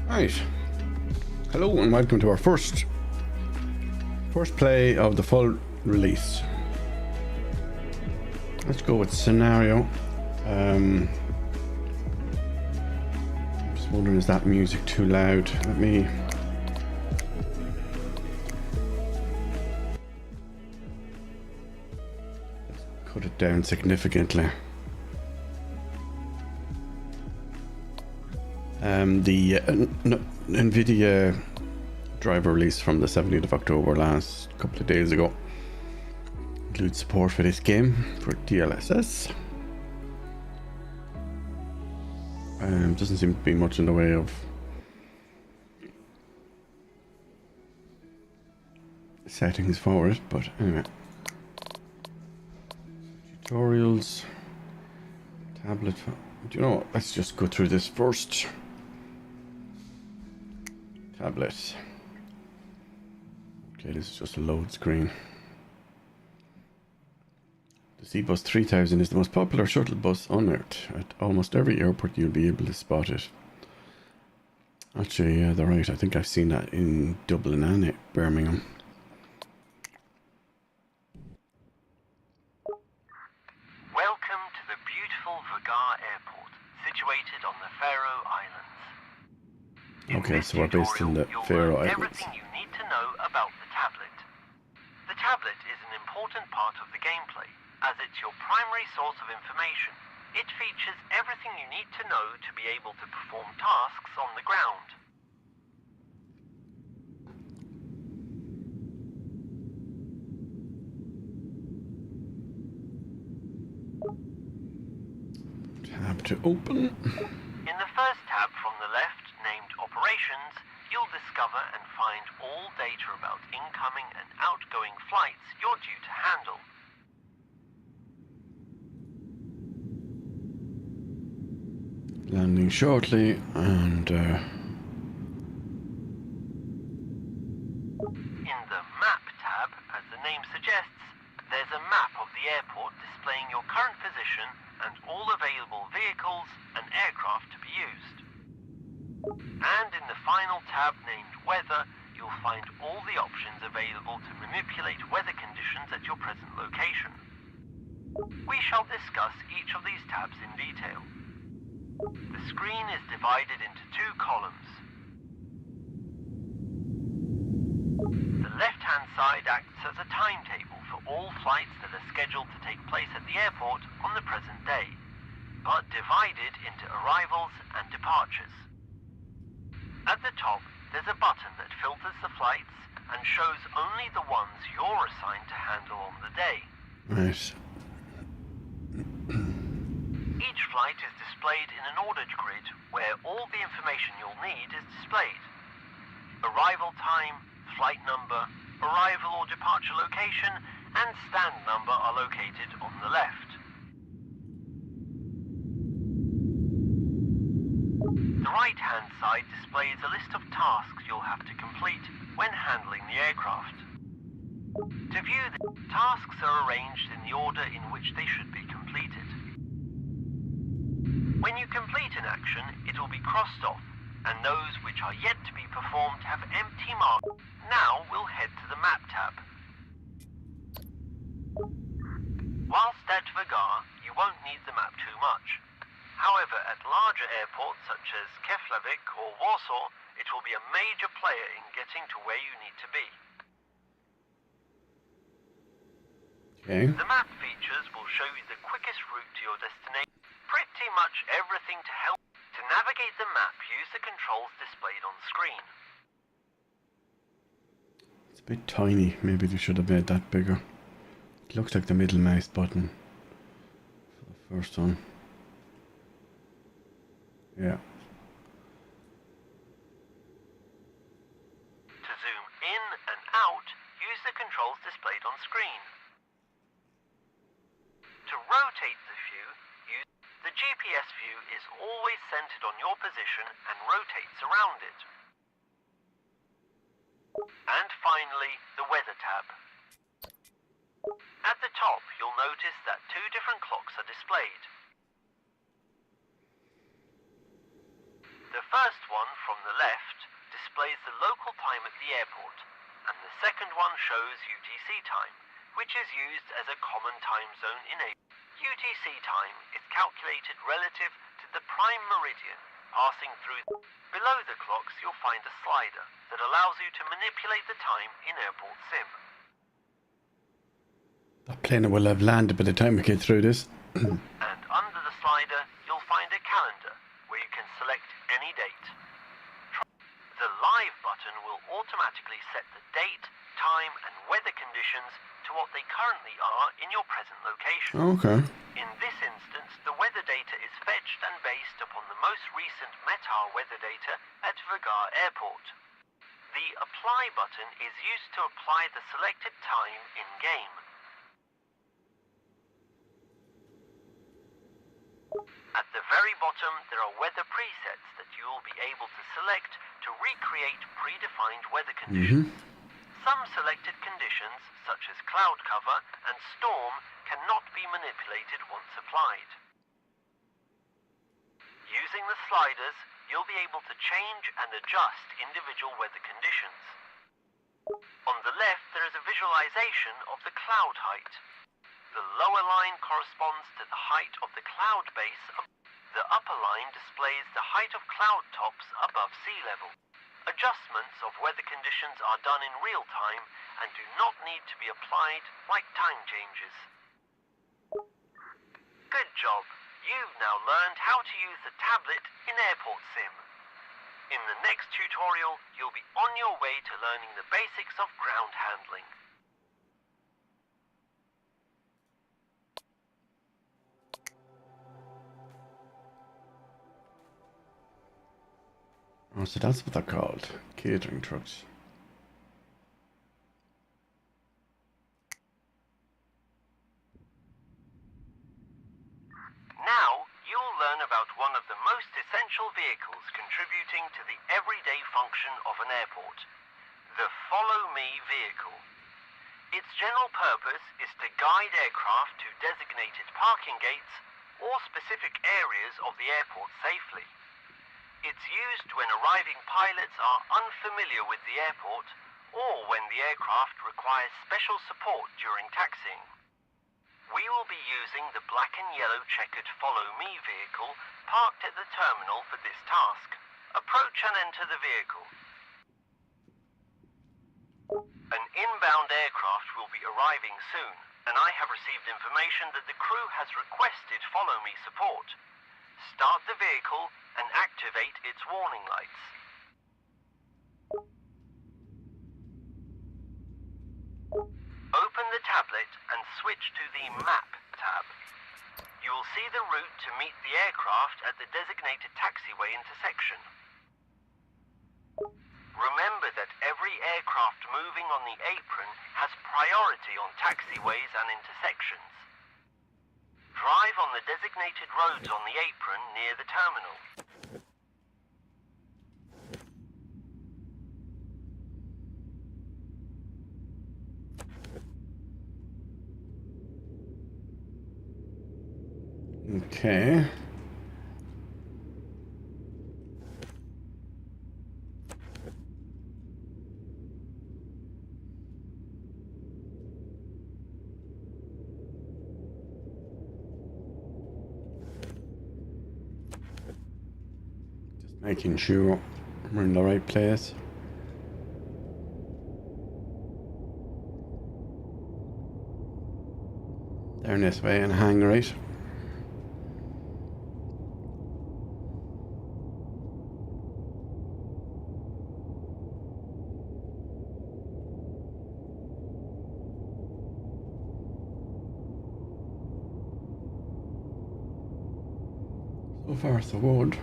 Right. Hello and welcome to our first play of the full release. Let's go with scenario. I'm just wondering, is that music too loud? Let me cut it down significantly. The NVIDIA driver release from the 17th of October, last couple of days ago, includes support for this game for DLSS. Doesn't seem to be much in the way of settings for it, but anyway. Tutorials, tablet. Do you know what? Let's just go through this first. Tablet. Okay, this is just a load screen. The C-Bus 3000 is the most popular shuttle bus on Earth. At almost every airport you'll be able to spot it. Actually, yeah, they're right. I think I've seen that in Dublin and Birmingham. Welcome to the beautiful Airport, situated on the Faroe Islands. Okay, so we're based in the Faroe Islands. Everything you need to know about the tablet. The tablet is an important part of the gameplay, as it's your primary source of information. It features everything you need to know to be able to perform tasks on the ground. Tab to open. In the first tab from the left, named Operations, you'll discover and find all data about incoming and outgoing flights you're due to handle. Landing shortly, and In the Map tab, as the name suggests, there's a map of the airport displaying your current position and all available vehicles and aircraft to be used. And in the final tab named Weather, you'll find all the options available to manipulate weather conditions at your present location. We shall discuss each of these tabs in detail. The screen is divided into two columns. The left-hand side acts as a timetable for all flights that are scheduled to take place at the airport on the present day, but divided into arrivals and departures. At the top, there's a button that filters the flights and shows only the ones you're assigned to handle on the day. right. Each flight is displayed in an ordered grid where all the information you'll need is displayed. Arrival time, flight number, arrival or departure location, and stand number are located on the left. The right-hand side displays a list of tasks you'll have to complete when handling the aircraft. To view the tasks are arranged in the order in which they should be completed. When you complete an action, it will be crossed off, and those which are yet to be performed have empty marks. Now we'll head to the Map tab. Whilst at Vagar, you won't need the map too much. However, at larger airports such as Keflavik or Warsaw, it will be a major player in getting to where you need to be. Okay. The map features will show you the quickest route to your destination. Pretty much everything to help. To navigate the map, use the controls displayed on screen. It's a bit tiny. Maybe they should have made that bigger. It looks like the middle mouse button for the first one. Yeah. To zoom in and out, use the controls displayed on screen. To rotate the view, use the GPS view is always centered on your position and rotates around it. And finally, the Weather tab. At the top, you'll notice that two different clocks are displayed. The first one, from the left, displays the local time at the airport, and the second one shows UTC time, which is used as a common time zone in a UTC time is calculated relative to the prime meridian passing through. Below the clocks, you'll find a slider that allows you to manipulate the time in Airport Sim. That plane will have landed by the time we get through this. And under the slider, you'll find a calendar where you can select any date. The Live button will automatically set the date, time, and weather conditions to what they currently are in your present location. Okay. In this instance, the weather data is fetched and based upon the most recent METAR weather data at Vagar Airport. The Apply button is used to apply the selected time in-game. At the very bottom, there are weather presets that you will be able to select to recreate predefined weather conditions. Some selected conditions, such as cloud cover and storm, cannot be manipulated once applied. Using the sliders, you'll be able to change and adjust individual weather conditions. On the left, there is a visualization of the cloud height. The lower line corresponds to the height of the cloud base. The upper line displays the height of cloud tops above sea level. Adjustments of weather conditions are done in real time and do not need to be applied like time changes. Good job! You've now learned how to use the tablet in Airport Sim. In the next tutorial, you'll be on your way to learning the basics of ground handling. Oh, so that's what they're called. Catering trucks. essential vehicles contributing to the everyday function of an airport. The Follow Me vehicle. Its general purpose is to guide aircraft to designated parking gates or specific areas of the airport safely. It's used when arriving pilots are unfamiliar with the airport or when the aircraft requires special support during taxiing. We will be using the black and yellow checkered Follow Me vehicle parked at the terminal for this task. Approach and enter the vehicle. An inbound aircraft will be arriving soon, and I have received information that the crew has requested Follow Me support. Start the vehicle and activate its warning lights. Open the tablet and switch to the Map tab. You will see the route to meet the aircraft at the designated taxiway intersection. Remember that every aircraft moving on the apron has priority on taxiways and intersections. Drive on the designated roads on the apron near the terminal. Okay. Just making sure we're in the right place. Down this way and hang right. So far, so good.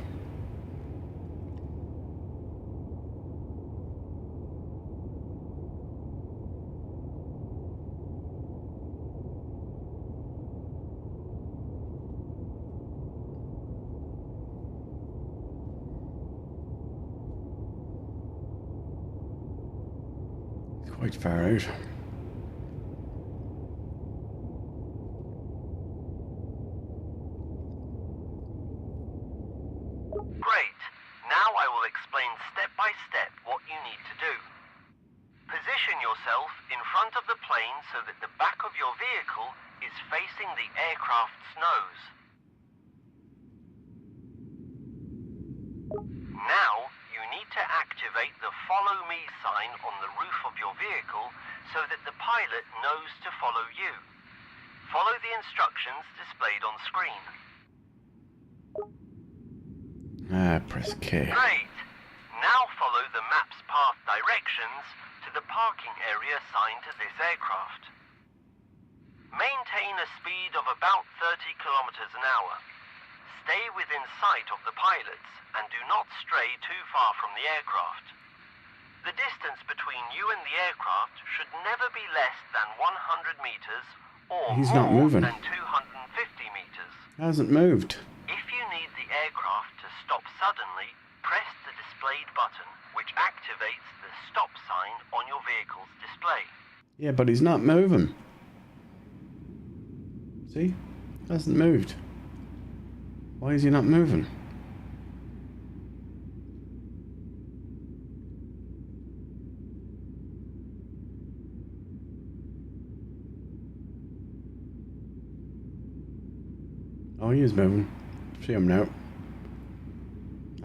It's quite far out. Great. Now I will explain step by step what you need to do. Position yourself in front of the plane so that the back of your vehicle is facing the aircraft's nose. Now you need to activate the Follow Me sign on the roof of your vehicle so that the pilot knows to follow you. Follow the instructions displayed on screen. Press K. Great! Now follow the map's path directions to the parking area assigned to this aircraft. Maintain a speed of about 30 kilometers an hour. Stay within sight of the pilots and do not stray too far from the aircraft. The distance between you and the aircraft should never be less than 100 meters or He's not more moving. than 250 meters. Hasn't moved. If you need the aircraft to stop suddenly, press the displayed button, which activates the stop sign on your vehicle's display. Yeah, but he's not moving. See? Hasn't moved. Why is he not moving? Oh, he is moving. See him now.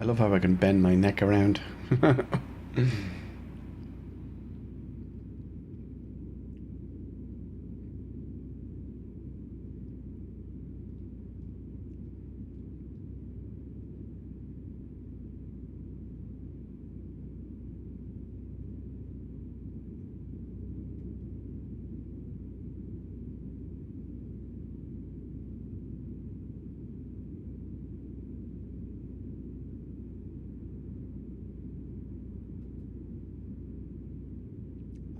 I love how I can bend my neck around.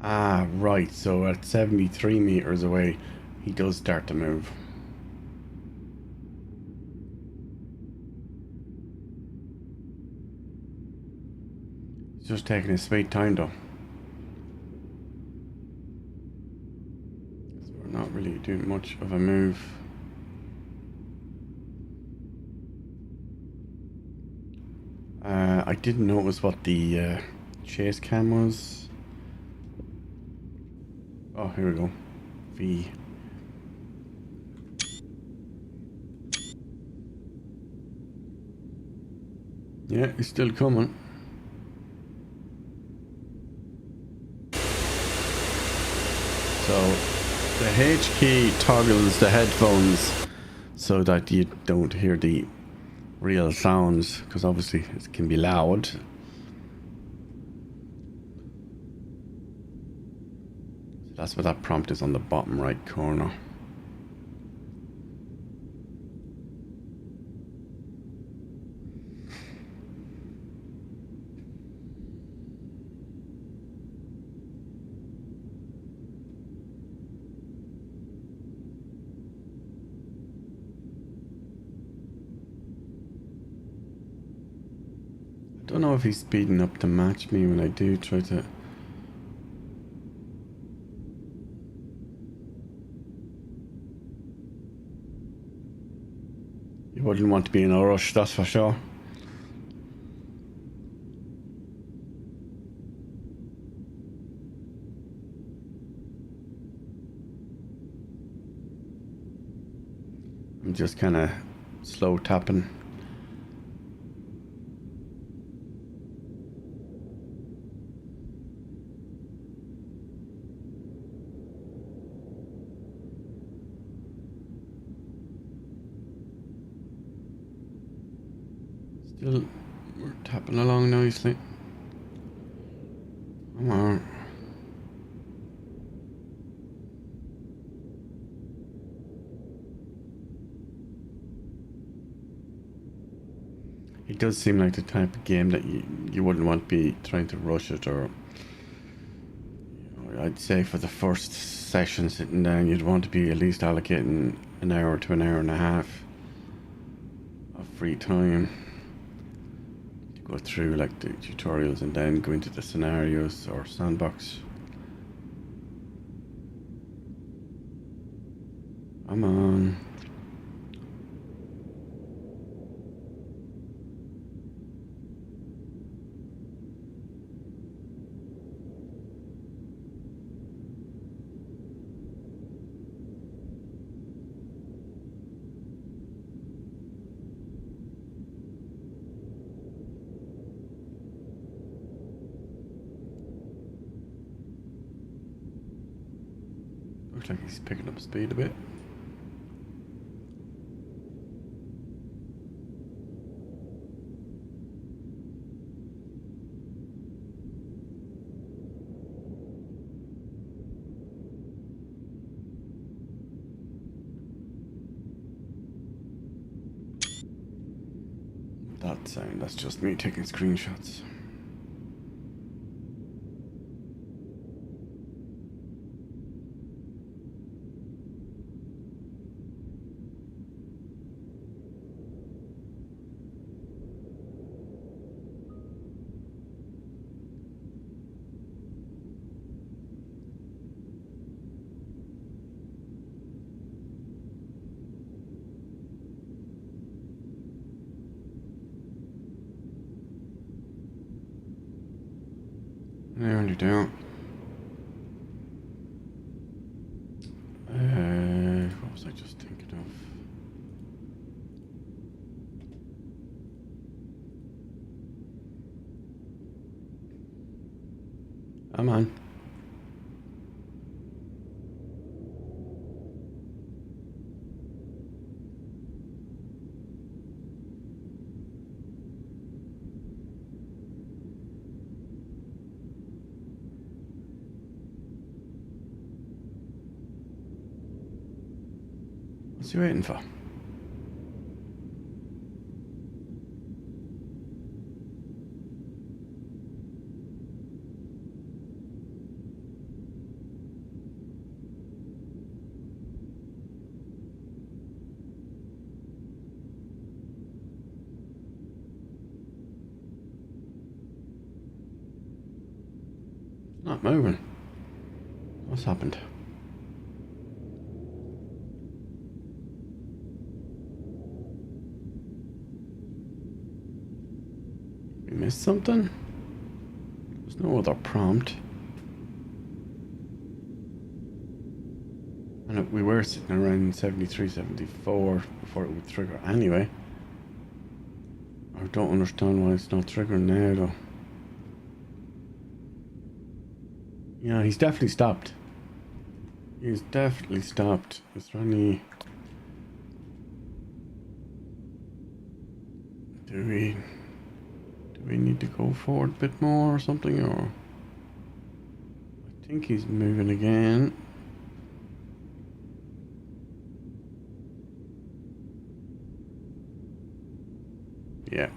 Ah, right. So at 73 meters away, he does start to move. just taking his sweet time though. So we're not really doing much of a move. I didn't notice what the chase cam was. Oh, here we go. V. Yeah, he's still coming. So the H key toggles the headphones so that you don't hear the real sounds, because obviously it can be loud. So that's what that prompt is on the bottom right corner. I don't know if he's speeding up to match me when I do try to. You wouldn't want to be in a rush, that's for sure. I'm just kind of slow tapping. Still, we're tapping along nicely. Come on. It does seem like the type of game that you wouldn't want to be trying to rush it, or I'd say for the first session sitting down you'd want to be at least allocating an hour to an hour and a half of free time to go through like the tutorials and then go into the scenarios or sandbox. Come on. Looks like he's picking up speed a bit. That sound, that's just me taking screenshots. There you do. What was I just thinking of? Come on. What's he waiting for? not moving. What's happened? We missed something? There's no other prompt. And we were sitting around 73, 74 before it would trigger anyway. I don't understand why it's not triggering now though. Yeah, he's definitely stopped. He's definitely stopped. Is there any... Do we need to go forward a bit more or something, or... I think he's moving again. Yeah.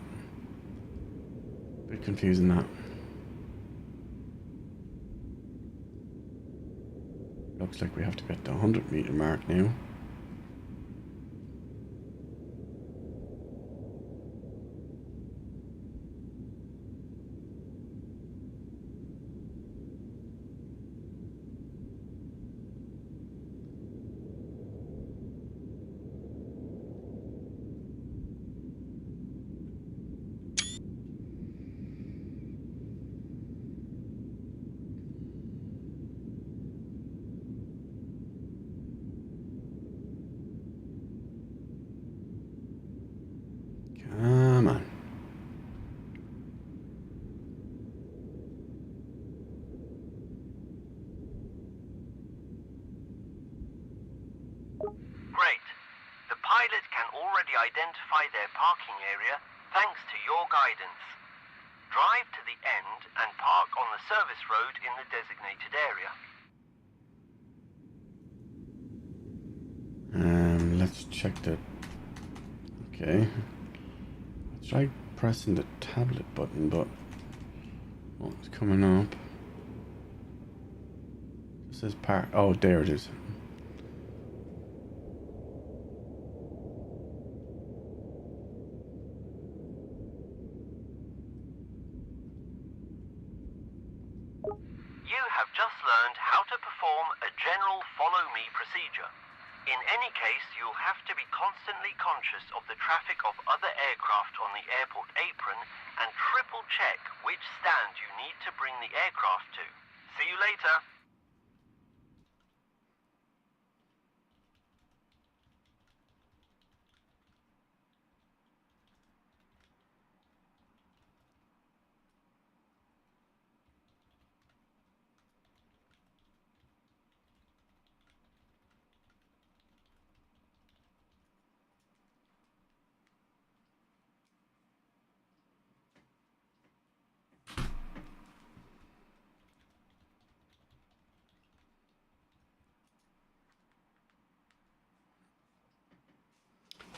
Bit confusing that. Looks like we have to get the 100-meter mark now. Come on. Great. The pilot can already identify their parking area thanks to your guidance. Drive to the end and park on the service road in the designated area. Let's check the... Okay. I tried pressing the tablet button, but... Oh, it's coming up. This is part... Oh, there it is. You have just learned how to perform a general follow-me procedure. In any case, you'll have to be constantly conscious of the traffic of other aircraft on the airport apron and triple check which stand you need to bring the aircraft to. See you later.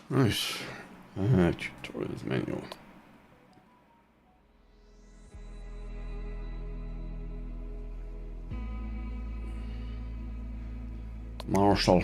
Right. Tutorials manual. Marshall.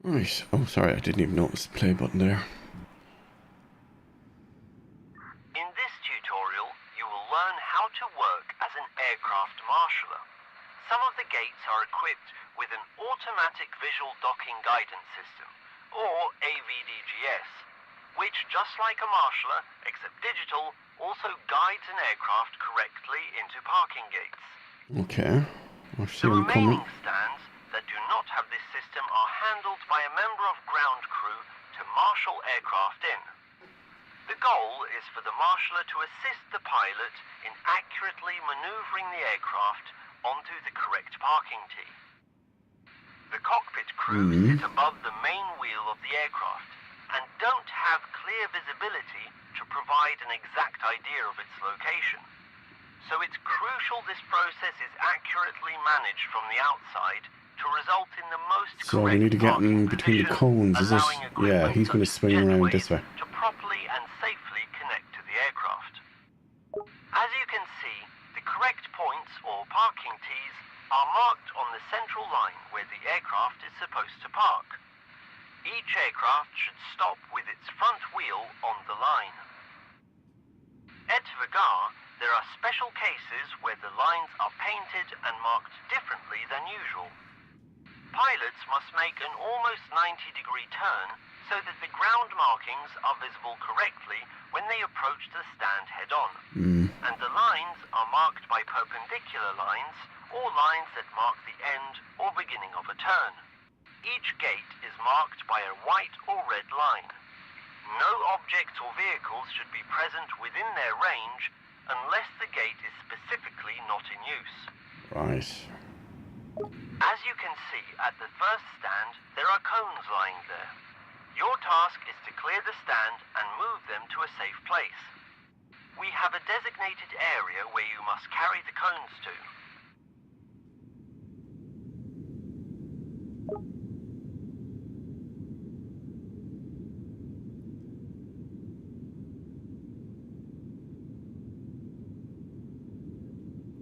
Right. Oh, sorry, I didn't even notice the play button there. In this tutorial, you will learn how to work as an aircraft marshaller. Some of the gates are equipped with an automatic visual docking guidance system, or AVDGS, which, just like a marshaller, except digital, also guides an aircraft correctly into parking gates. Okay. I see The him coming. remaining stands that do not have this system are handled by a member of ground crew to marshal aircraft in. The goal is for the marshaller to assist the pilot in accurately manoeuvring the aircraft onto the correct parking tee. The cockpit crew sit above the main wheel of the aircraft and don't have clear visibility to provide an exact idea of its location. so it's crucial this process is accurately managed from the outside to result in the most So we need to get him between the cones, is it? Yeah, he's going to swing around this way. To properly and safely connect to the aircraft. As you can see, the correct points or parking tees are marked on the central line where the aircraft is supposed to park. Each aircraft should stop with its front wheel on the line. At Vagar, there are special cases where the lines are painted and marked differently than usual. Pilots must make an almost 90-degree turn so that the ground markings are visible correctly when they approach the stand head-on. And the lines are marked by perpendicular lines or lines that mark the end or beginning of a turn. Each gate is marked by a white or red line. No objects or vehicles should be present within their range unless the gate is specifically not in use. Right. As you can see at the first stand, there are cones lying there. Your task is to clear the stand and move them to a safe place. We have a designated area where you must carry the cones to.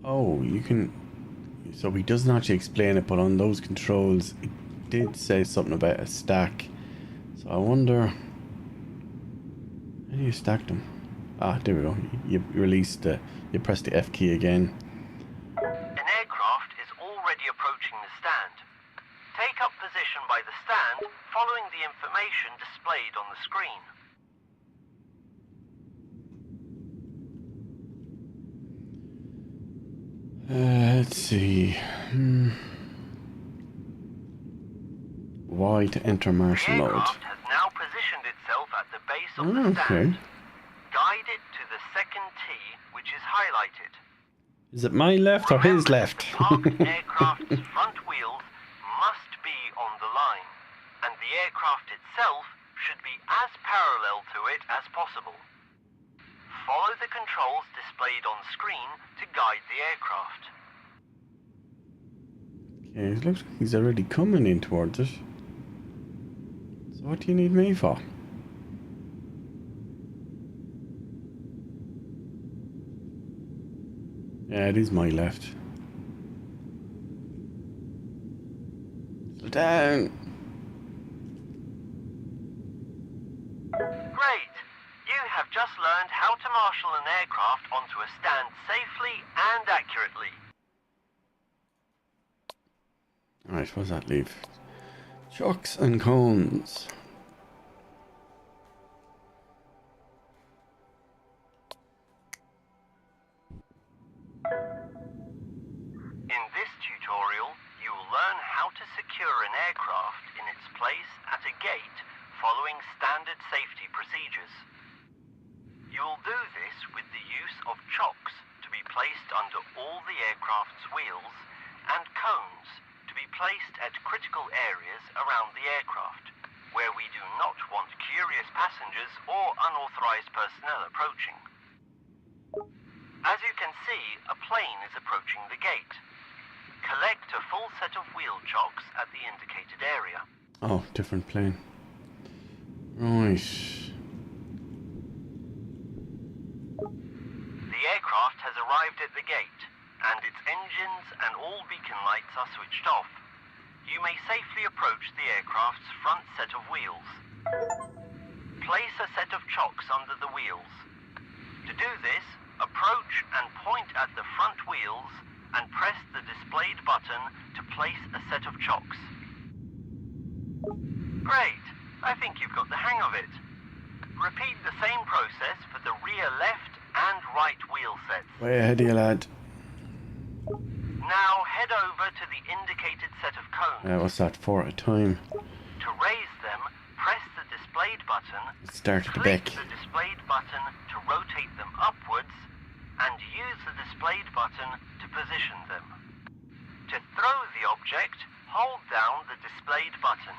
Oh, you can... So he doesn't actually explain it, but on those controls, it did say something about a stack. So I wonder... How do you stack them? Ah, there we go. You release the... You press the F key again. An aircraft is already approaching the stand. Take up position by the stand, following the information displayed on the screen. Let's see. Y to enter martial mode. The aircraft has now positioned itself at the base of the stand. Guide it to the second T, which is highlighted. Is it my left or his left? The parked aircraft's front wheels must be on the line, and the aircraft itself should be as parallel to it as possible. Follow the controls displayed on screen to guide the aircraft. Okay, it looks like he's already coming in towards it. So what do you need me for? Yeah, it is my left. Slow down. Great! You have just learned how to marshal an aircraft onto a stand safely and accurately. Alright, what does that leave? Chocks and cones. In this tutorial, you will learn how to secure an aircraft in its place at a gate following standard safety procedures. You will do this with the use of chocks to be placed under all the aircraft's wheels and cones to be placed at critical areas around the aircraft, where we do not want curious passengers or unauthorized personnel approaching. As you can see, a plane is approaching the gate. Collect a full set of wheel chocks at the indicated area. Oh, different plane. Right. The aircraft has arrived at the gate, and its engines and all beacon lights are switched off. You may safely approach the aircraft's front set of wheels. Place a set of chocks under the wheels. To do this, approach and point at the front wheels and press the displayed button to place a set of chocks. Great! I think you've got the hang of it. Repeat the same process for the rear left and right wheel sets. Way ahead of you, lad. Now head over to the indicated set of cones. What's that, 4 at a time? To raise them, press the displayed button. Let's start at the Click back. the displayed button to rotate them upwards, and use the displayed button to position them. To throw the object, hold down the displayed button.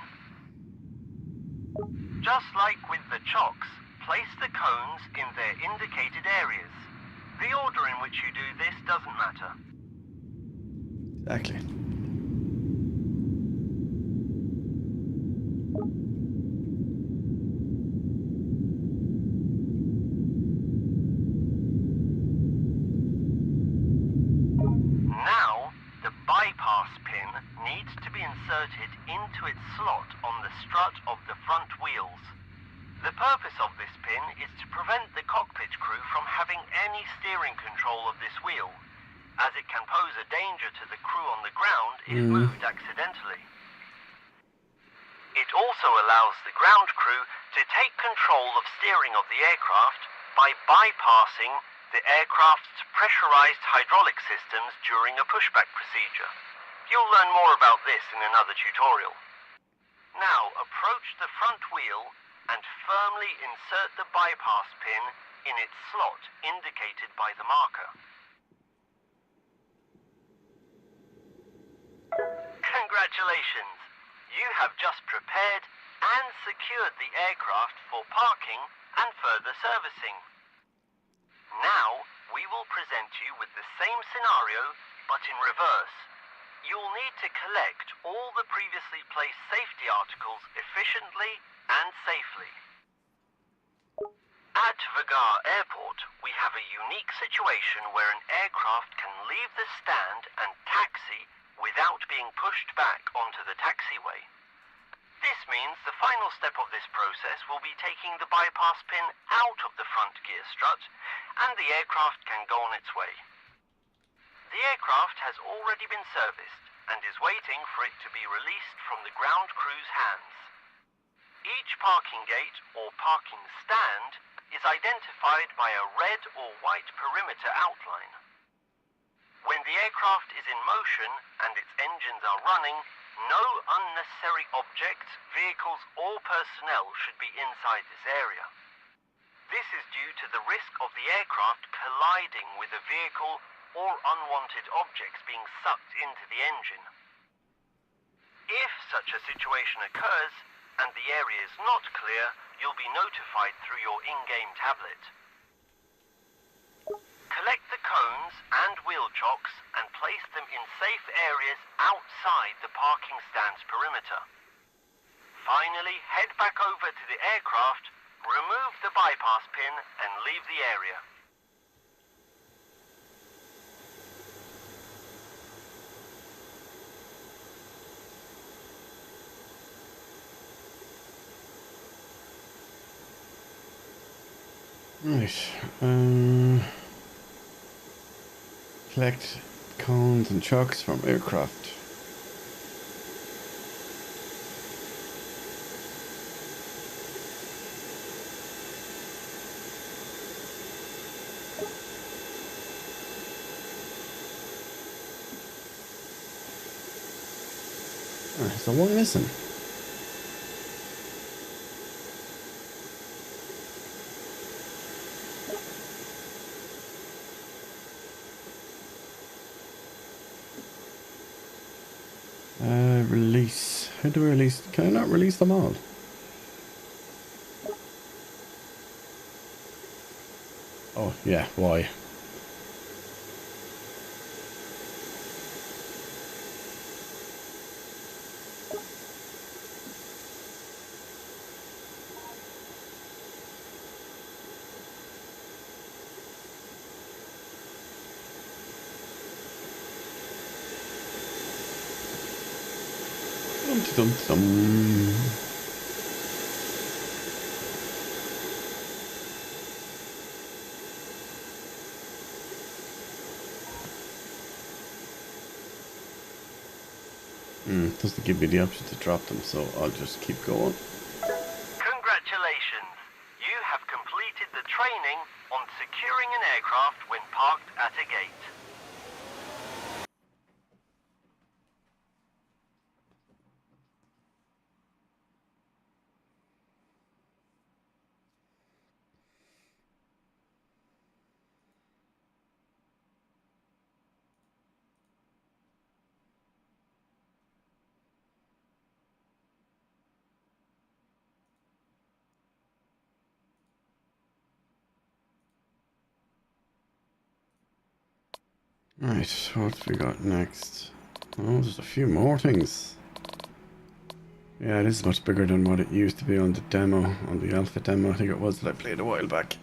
Just like with the chocks, place the cones in their indicated areas. The order in which you do this doesn't matter. Exactly. Now, the bypass pin needs to be inserted into its slot on the strut of the front wheels. The purpose of this pin is to prevent the cockpit crew from having any steering control of this wheel, as it can pose a danger to the crew on the ground if moved accidentally. It also allows the ground crew to take control of steering of the aircraft by bypassing the aircraft's pressurized hydraulic systems during a pushback procedure. You'll learn more about this in another tutorial. Now approach the front wheel and firmly insert the bypass pin in its slot indicated by the marker. Congratulations! You have just prepared and secured the aircraft for parking and further servicing. Now, we will present you with the same scenario, but in reverse. You'll need to collect all the previously placed safety articles efficiently and safely. At Vagar Airport, we have a unique situation where an aircraft can leave the stand and taxi without being pushed back onto the taxiway. This means the final step of this process will be taking the bypass pin out of the front gear strut, and the aircraft can go on its way. The aircraft has already been serviced and is waiting for it to be released from the ground crew's hands. Each parking gate or parking stand is identified by a red or white perimeter outline. When the aircraft is in motion and its engines are running, no unnecessary objects, vehicles or personnel should be inside this area. This is due to the risk of the aircraft colliding with a vehicle or unwanted objects being sucked into the engine. If such a situation occurs and the area is not clear, you'll be notified through your in-game tablet. Collect the cones and wheel chocks and place them in safe areas outside the parking stand's perimeter. Finally, head back over to the aircraft, remove the bypass pin and leave the area. Right. Collect cones and chocks from aircraft. So one missing. Release. How do I release? Can I not release them all? Oh, yeah, why? Dum-dum-dum. Doesn't give me the option to drop them, so I'll just keep going. Congratulations! You have completed the training on securing an aircraft when parked at a gate. Right, what have we got next? Oh, there's a few more things. Yeah, this is much bigger than what it used to be on the demo, on the alpha demo, I think it was, that I played a while back.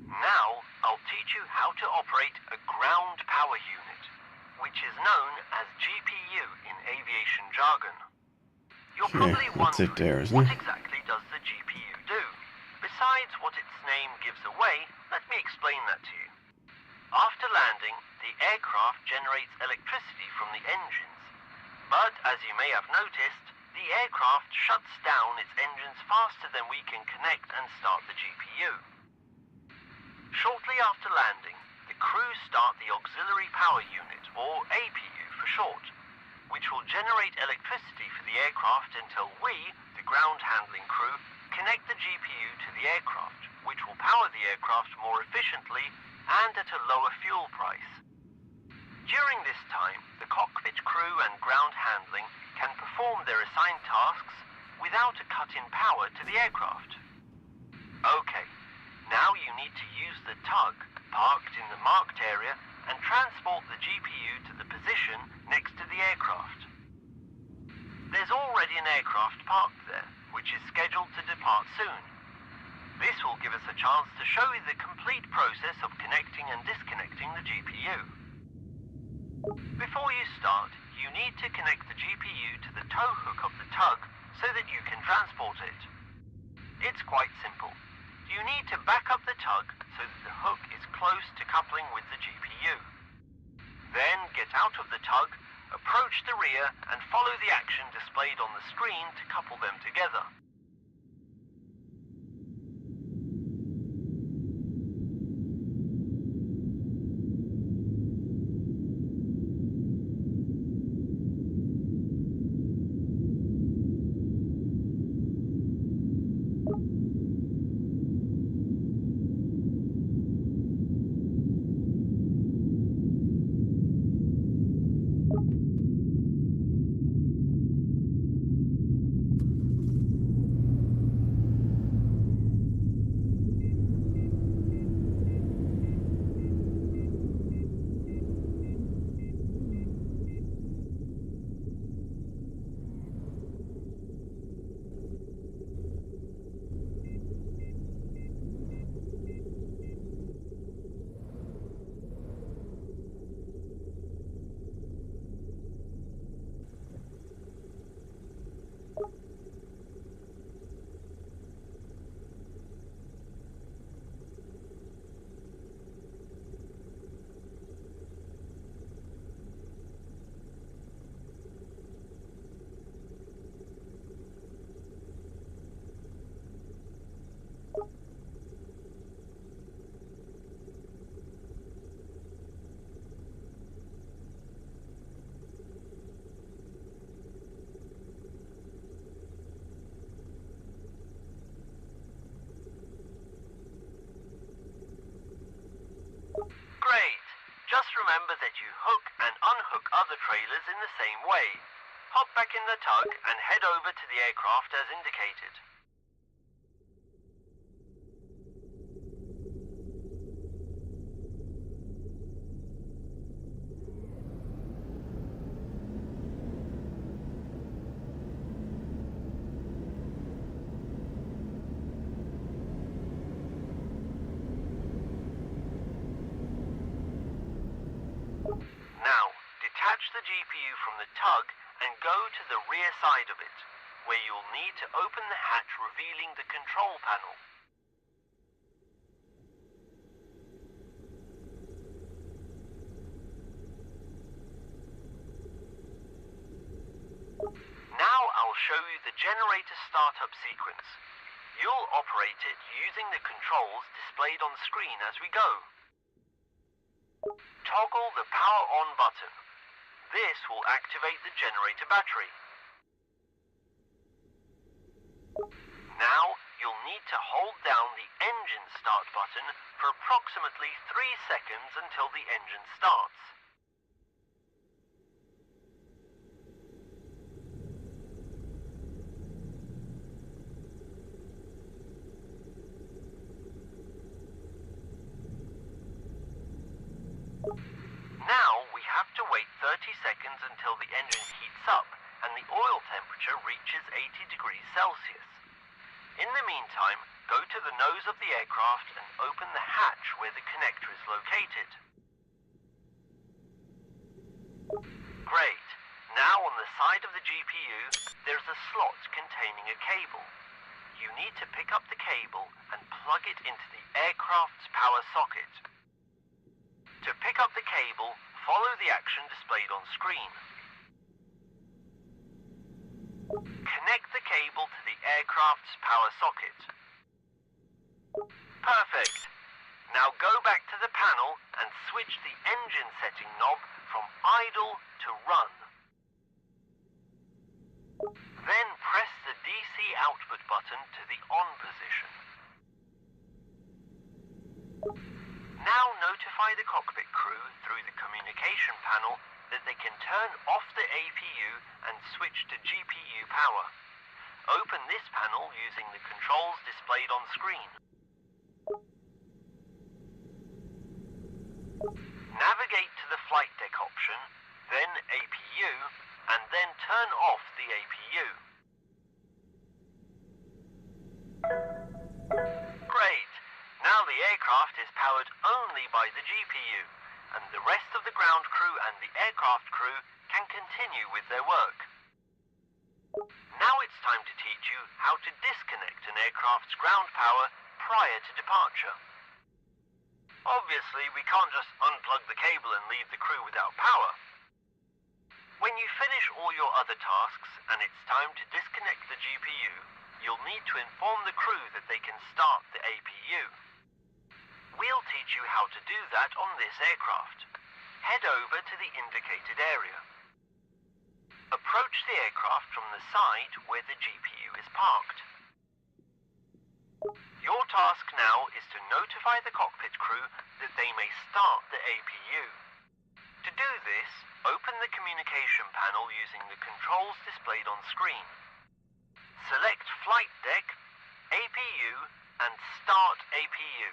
Now, I'll teach you how to operate a ground power unit, which is known as GPU in aviation jargon. You're Okay, probably that's it wondering, there, isn't what it? exactly does the GPU do? Besides what its name gives away, let me explain that to you. After landing, the aircraft generates electricity from the engines. But, as you may have noticed, the aircraft shuts down its engines faster than we can connect and start the GPU. Shortly after landing, the crew start the auxiliary power unit, or APU for short, which will generate electricity for the aircraft until we, the ground handling crew, connect the GPU to the aircraft, which will power the aircraft more efficiently and at a lower fuel price. During this time, the cockpit crew and ground handling can perform their assigned tasks without a cut in power to the aircraft. Okay, now you need to use the tug parked in the marked area and transport the GPU to the position next to the aircraft. There's already an aircraft parked there, which is scheduled to depart soon. This will give us a chance to show you the complete process of connecting and disconnecting the GPU. Before you start, you need to connect the GPU to the tow hook of the tug so that you can transport it. It's quite simple. You need to back up the tug so that the hook is close to coupling with the GPU. Then get out of the tug, approach the rear and follow the action displayed on the screen to couple them together. Great! Just remember that you hook and unhook other trailers in the same way. Hop back in the tug and head over to the aircraft as indicated. Now, detach the GPU from the tug and go go to the rear side of it, where you'll need to open the hatch revealing the control panel. Now I'll show you the generator startup sequence. You'll operate it using the controls displayed on screen as we go. Toggle the power on button. This will activate the generator battery. Now you'll need to hold down the engine start button for approximately 3 seconds until the engine starts. Now we have to wait 30 seconds until the engine heats up and the oil temperature reaches 80 degrees Celsius. In the meantime, go to the nose of the aircraft and open the hatch where the connector is located. Great. Now on the side of the GPU, there's a slot containing a cable. You need to pick up the cable and plug it into the aircraft's power socket. To pick up the cable, follow the action displayed on screen. Connect the cable to the aircraft's power socket. Perfect. Now go back to the panel and switch the engine setting knob from idle to run. Then press the DC output button to the on position. Now notify the cockpit crew through the communication panel that they can turn off the APU and switch to GPU power. Open this panel using the controls displayed on screen. Navigate to the flight deck option, then APU, and then turn off the APU. Great! Now the aircraft is powered only by the GPU, and the rest of the ground crew and the aircraft crew can continue with their work. Now it's time to teach you how to disconnect an aircraft's ground power prior to departure. Obviously, we can't just unplug the cable and leave the crew without power. When you finish all your other tasks and it's time to disconnect the GPU, you'll need to inform the crew that they can start the APU. We'll teach you how to do that on this aircraft. Head over to the indicated area. Approach the aircraft from the side where the GPU is parked. Your task now is to notify the cockpit crew that they may start the APU. To do this, open the communication panel using the controls displayed on screen. Select Flight Deck, APU, and Start APU.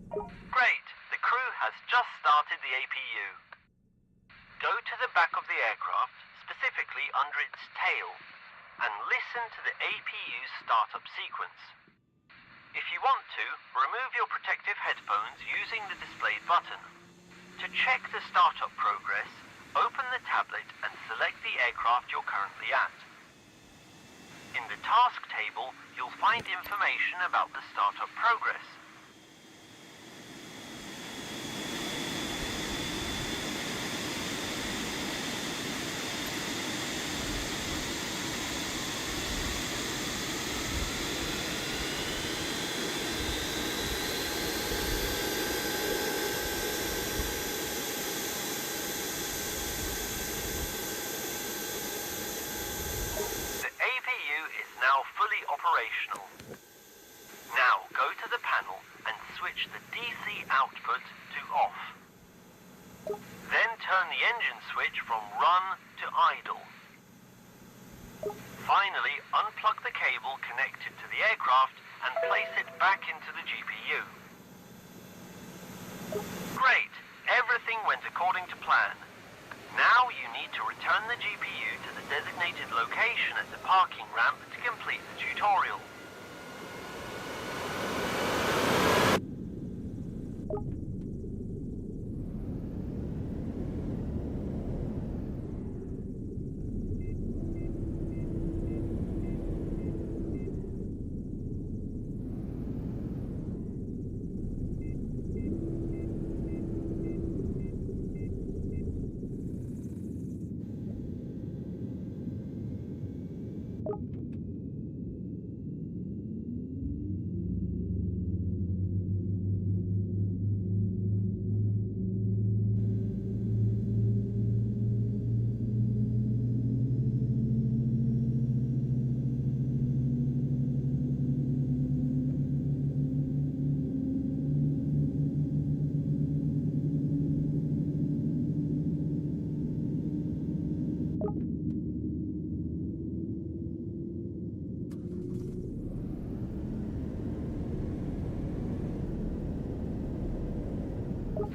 Great! The crew has just started the APU. Go to the back of the aircraft, specifically under its tail, and listen to the APU's startup sequence. If you want to, remove your protective headphones using the displayed button. To check the startup progress, open the tablet and select the aircraft you're currently at. In the task table, you'll find information about the startup progress. Now fully operational. Now go to the panel and switch the DC output to off. Then turn the engine switch from run to idle. Finally, unplug the cable connected to the aircraft and place it back into the GPU. Great! Everything went according to plan. Now you need to return the GPU to the designated location at the parking ramp to complete the tutorial.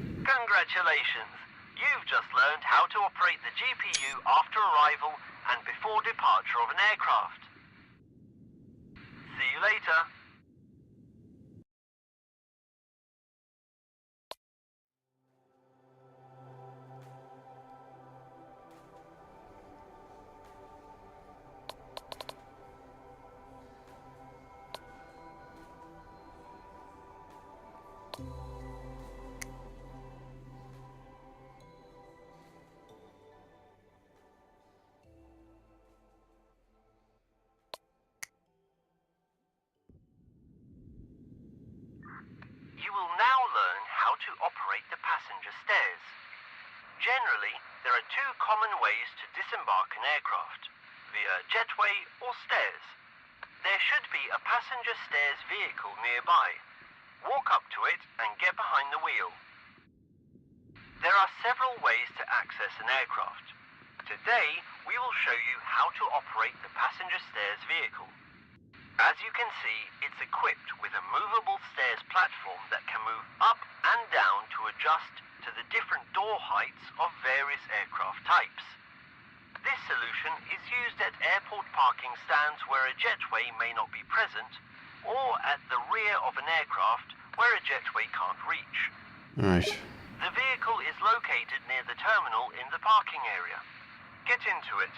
Congratulations! You've just learned how to operate the GPU after arrival and before departure of an aircraft. See you later. You will now learn how to operate the passenger stairs. Generally, there are two common ways to disembark an aircraft, via jetway or stairs. There should be a passenger stairs vehicle nearby. Walk up to it and get behind the wheel. There are several ways to access an aircraft. Today, we will show you how to operate the passenger stairs vehicle. As you can see, it's equipped with a movable stairs platform that can move up and down to adjust to the different door heights of various aircraft types. This solution is used at airport parking stands where a jetway may not be present, or at the rear of an aircraft where a jetway can't reach. Right. The vehicle is located near the terminal in the parking area. Get into it.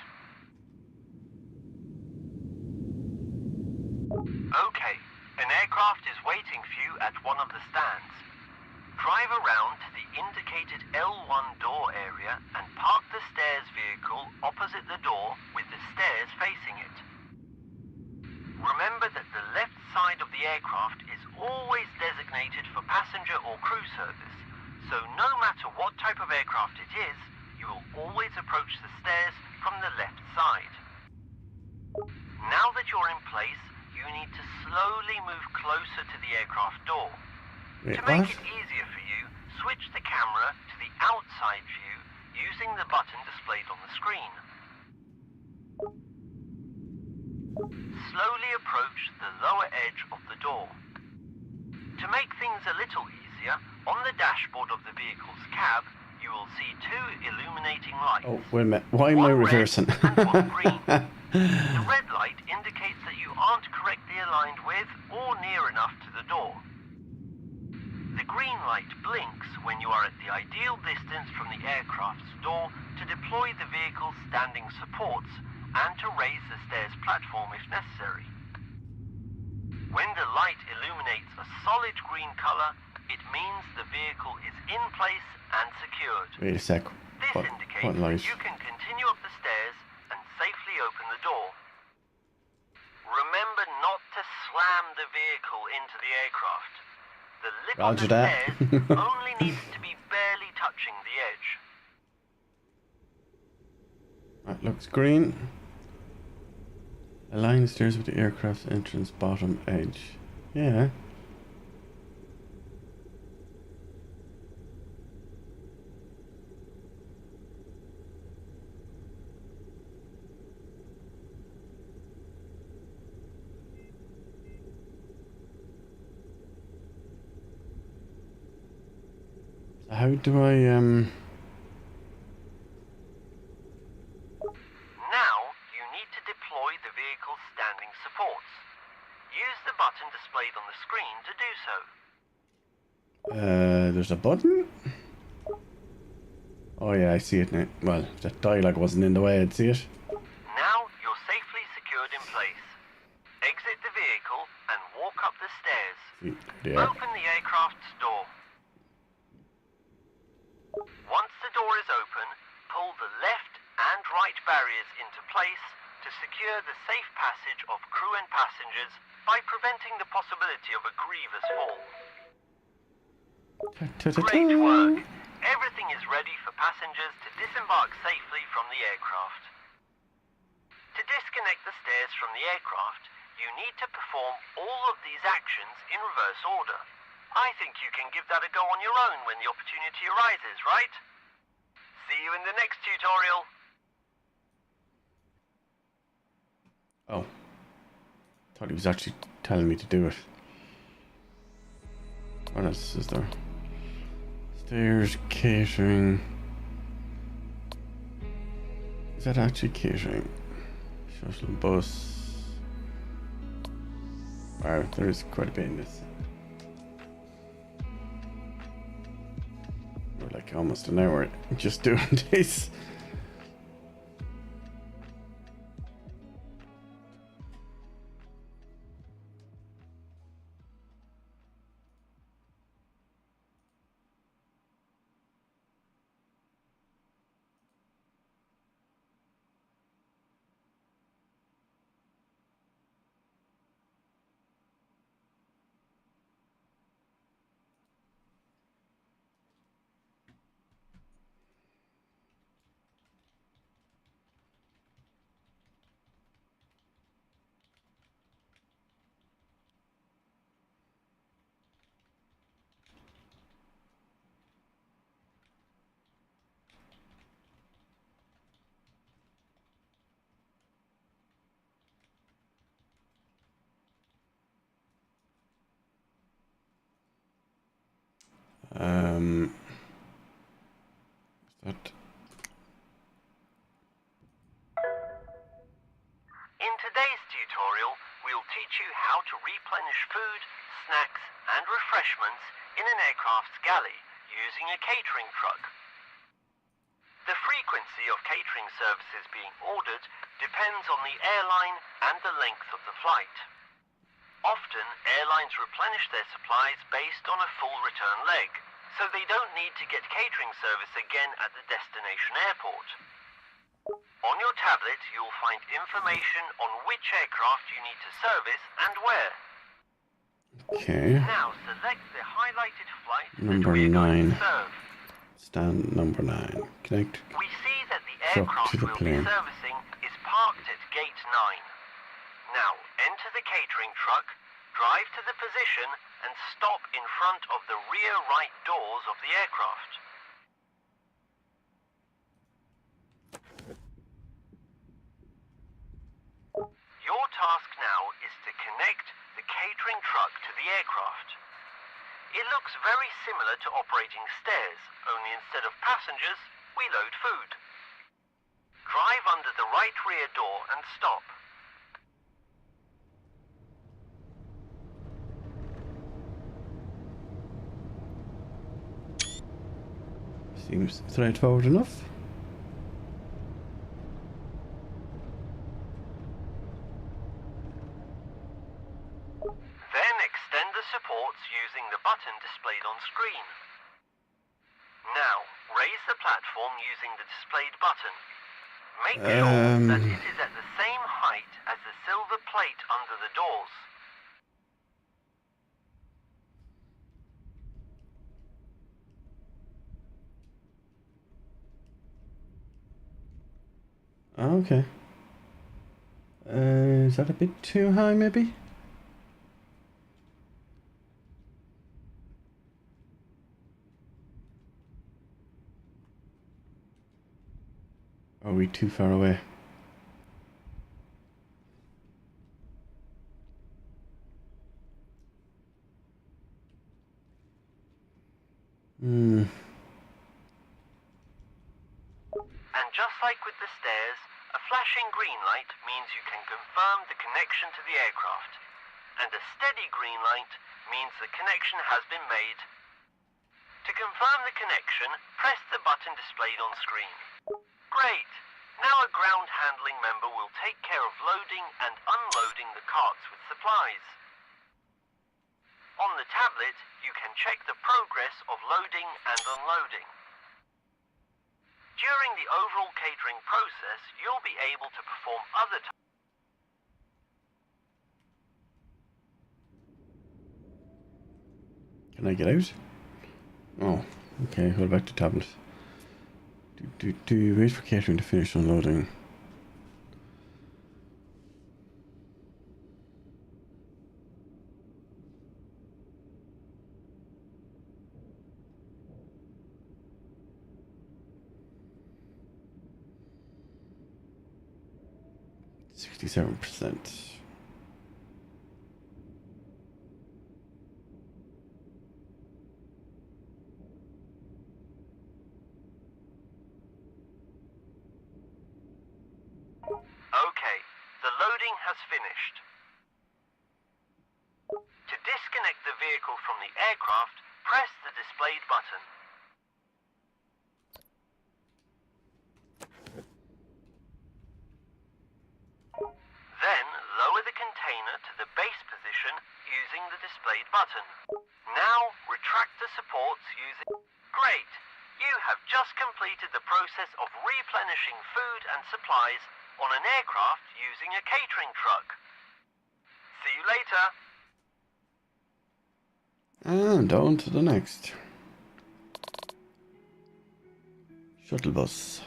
Okay, an aircraft is waiting for you at one of the stands. Drive around to the indicated L1 door area and park the stairs vehicle opposite the door with the stairs facing it. Remember that the left side of the aircraft is always designated for passenger or crew service, so no matter what type of aircraft it is, you will always approach the stairs from the left side. Now that you're in place, you need to slowly move closer to the aircraft door. Wait, To make what? it easier for you, switch the camera to the outside view using the button displayed on the screen. Slowly approach the lower edge of the door. To make things a little easier, on the dashboard of the vehicle's cab, you will see two illuminating lights. Oh, wait a minute. Why am I One red reversing? and one green. The red light indicates that you aren't correctly aligned with or near enough to the door. The green light blinks when you are at the ideal distance from the aircraft's door to deploy the vehicle's standing supports and to raise the stairs platform if necessary. When the light illuminates a solid green color, it means the vehicle is in place and secured. Wait a sec. This What indicates light? that you can continue up the stairs and safely open the door. Remember not to slam the vehicle into the aircraft. The lip of Roger the that. stairs only needs to be barely touching the edge. That looks green. Align the stairs with the aircraft's entrance bottom edge. Yeah. How do I Now, you need to deploy the vehicle's standing supports. Use the button displayed on the screen to do so. there's a button? Oh yeah, I see it now. Well, if that dialogue wasn't in the way, I'd see it. Now you're safely secured in place. Exit the vehicle and walk up the stairs. See, there they are. Open the aircraft's door. Once the door is open, pull the left and right barriers into place to to secure the safe passage of crew and passengers by preventing the possibility of a grievous fall. Great work! Everything is ready for passengers to disembark safely from the aircraft. To disconnect the stairs from the aircraft, you need to perform all of these actions in reverse order. I think you can give that a go on your own when the opportunity arises, right? See you in the next tutorial. Oh. Thought he was actually telling me to do it. What else is there? Stairs, catering. Is that actually catering? Shuttle bus. Wow, there is quite a bit in this. We're like almost an hour just doing this. That In today's tutorial, we'll teach you how to replenish food, snacks, and refreshments in an aircraft's galley using a catering truck. The frequency of catering services being ordered depends on the airline and the length of the flight. Often, airlines replenish their supplies based on a full return leg, so they don't need to get catering service again at the destination airport. On your tablet, you'll find information on which aircraft you need to service and where. okay. Now select the highlighted flight Number that we're going 9. to serve. Stand number 9. Connect. We see that the Truck aircraft to the we'll plane. be servicing is parked at gate 9. Now enter the catering truck, drive to the position and stop in front of the rear right doors of the aircraft. Your task now is to connect the catering truck to the aircraft. It looks very similar to operating stairs, only instead of passengers, we load food. Drive under the right rear door and stop. Seems straightforward enough. Then extend the supports using the button displayed on screen. Now, raise the platform using the displayed button. Make sure that it is at the same height as the silver plate under the doors. Okay. Is that a bit too high, maybe? Are we too far away? And just like with the stairs, a flashing green light means you can confirm the connection to the aircraft. And a steady green light means the connection has been made. To confirm the connection, press the button displayed on screen. Great! Now a ground handling member will take care of loading and unloading the carts with supplies. On the tablet, you can check the progress of loading and unloading. During the overall catering process, you'll be able to perform other tasks Can I get out? Oh, okay, hold back to tablet. Wait for catering to finish unloading. %67. Okay, the loading has finished. To disconnect the vehicle from the aircraft, press the displayed button. Then lower the container to the base position using the displayed button. Now retract the supports using... Great! You have just completed the process of replenishing food and supplies on an aircraft using a catering truck. See you later! And on to the next. Shuttle bus.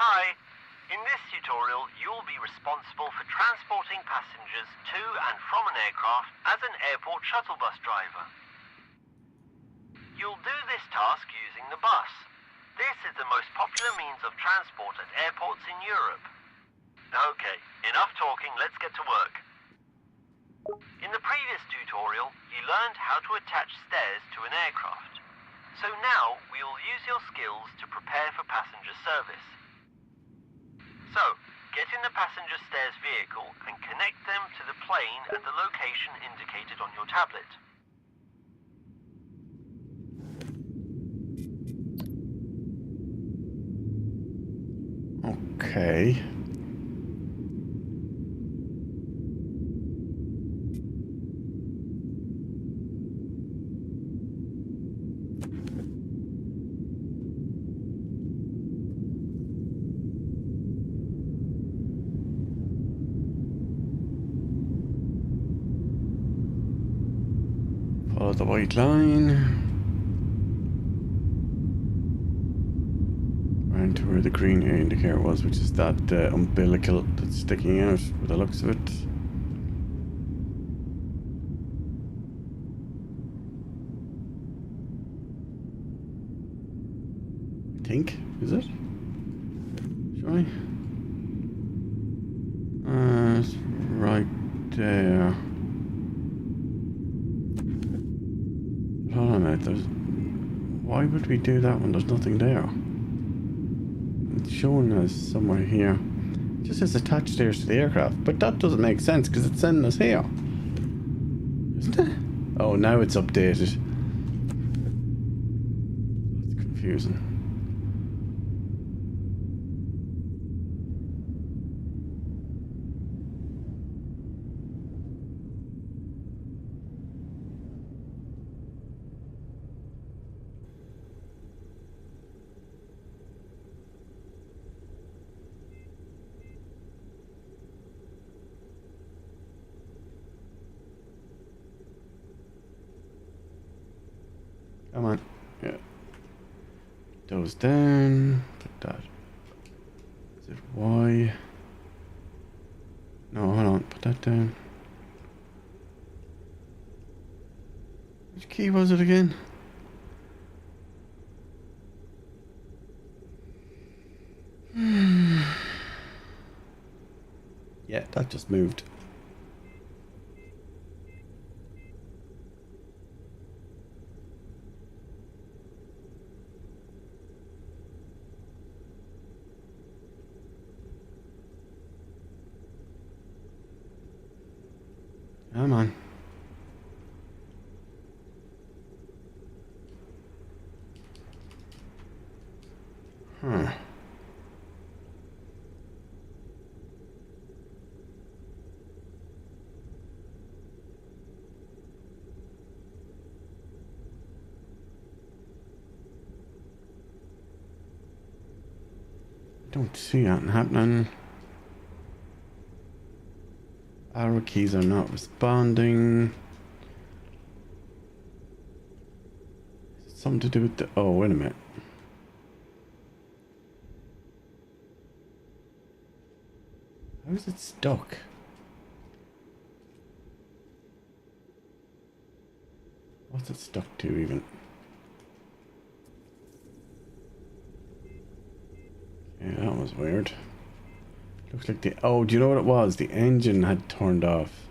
Hi. In this tutorial, you'll be responsible for transporting passengers to and from an aircraft as an airport shuttle bus driver. You'll do this task using the bus. This is the most popular means of transport at airports in Europe. Okay, enough talking, let's get to work. In the previous tutorial, you learned how to attach stairs to an aircraft. So now, we will use your skills to prepare for passenger service. So, get in the passenger stairs vehicle and connect them to the plane at the location indicated on your tablet. Okay. Follow the white line. Ran to where the green indicator was, which is that umbilical that's sticking out with the looks of it. I think, is it? Shall I? It's right there. Hold on a minute, why would we do that when there's nothing there? It's showing us somewhere here. It just says attach stairs to the aircraft, but that doesn't make sense because it's sending us here. Isn't it? Oh, now it's updated. That's confusing. Come on. Yeah. Those down. Put that. Is it Y? No, hold on. Put that down. Which key was it again? Yeah, that just moved. Come on. Huh. Don't see that happening. Arrow keys are not responding. Something to do with the... Oh, wait a minute. How is it stuck? What's it stuck to even? Yeah, that was weird. Looks like the... Oh, do you know what it was? The engine had turned off.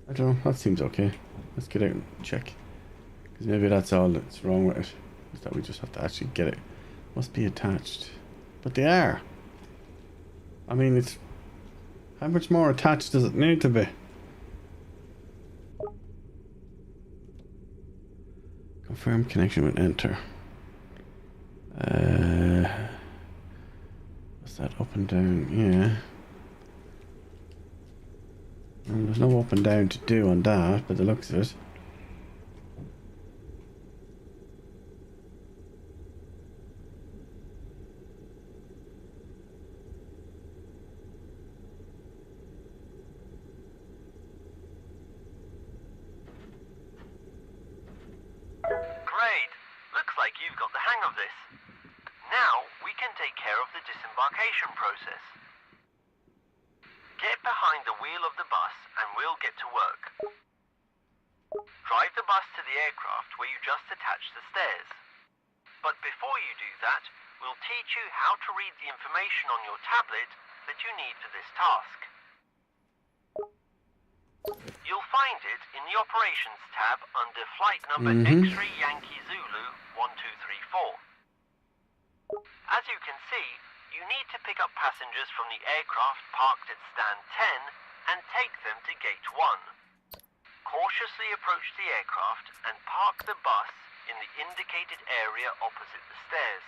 I don't know. That seems okay. Let's get out and check. Because maybe that's all that's wrong with it. Is that we just have to actually get it. Must be attached. But they are. I mean, it's... How much more attached does it need to be? Confirm connection with enter. What's that? Up and down? Yeah. Well, there's no up and down to do on that, by the looks of it. Great! Looks like you've got the hang of this. Now we can take care of the disembarkation process. Get behind the wheel of the bus and we'll get to work. Drive the bus to the aircraft where you just attached the stairs. But before you do that, we'll teach you how to read the information on your tablet that you need for this task. You'll find it in the Operations tab under flight number X-Ray Yankee Zulu 1234. As you can see, you need to pick up passengers from the aircraft parked at stand 10 and take them to gate 1. Cautiously approach the aircraft and park the bus in the indicated area opposite the stairs.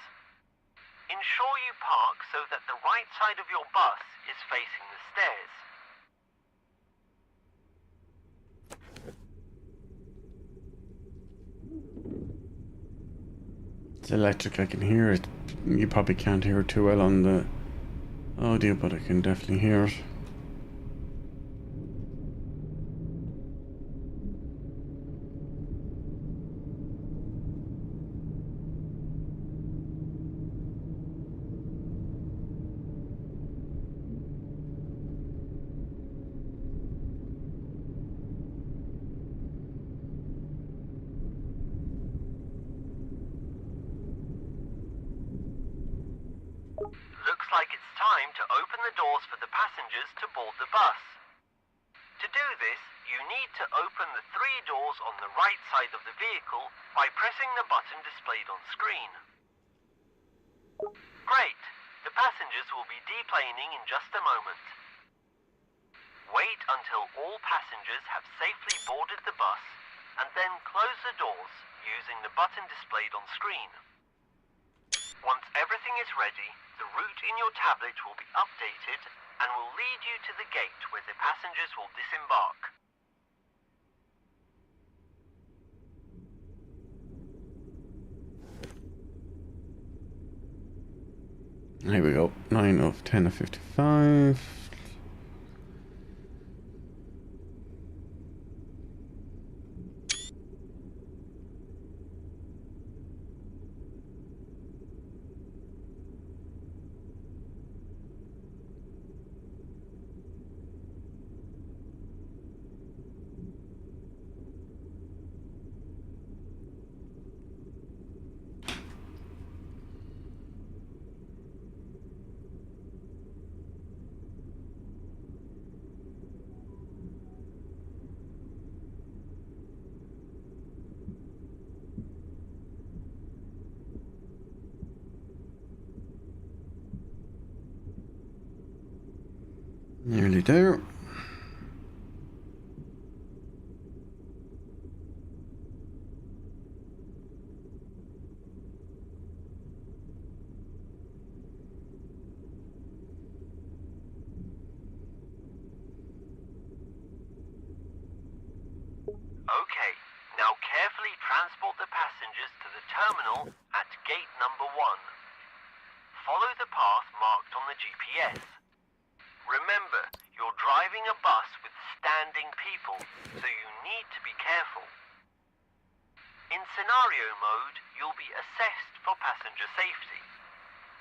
Ensure you park so that the right side of your bus is facing the stairs. It's electric, I can hear it. You probably can't hear it too well on the audio, but I can definitely hear it. Looks like it's time to open the doors for the passengers to board the bus. To do this, you need to open the 3 doors on the right side of the vehicle by pressing the button displayed on screen. Great! The passengers will be deplaning in just a moment. Wait until all passengers have safely boarded the bus and then close the doors using the button displayed on screen. Once everything is ready, the route in your tablet will be updated and will lead you to the gate where the passengers will disembark. Here we go. 9 of 10 of 55. Nearly there. terminal at gate number 1. Follow the path marked on the GPS. Remember, you're driving a bus with standing people, so you need to be careful. In scenario mode, you'll be assessed for passenger safety.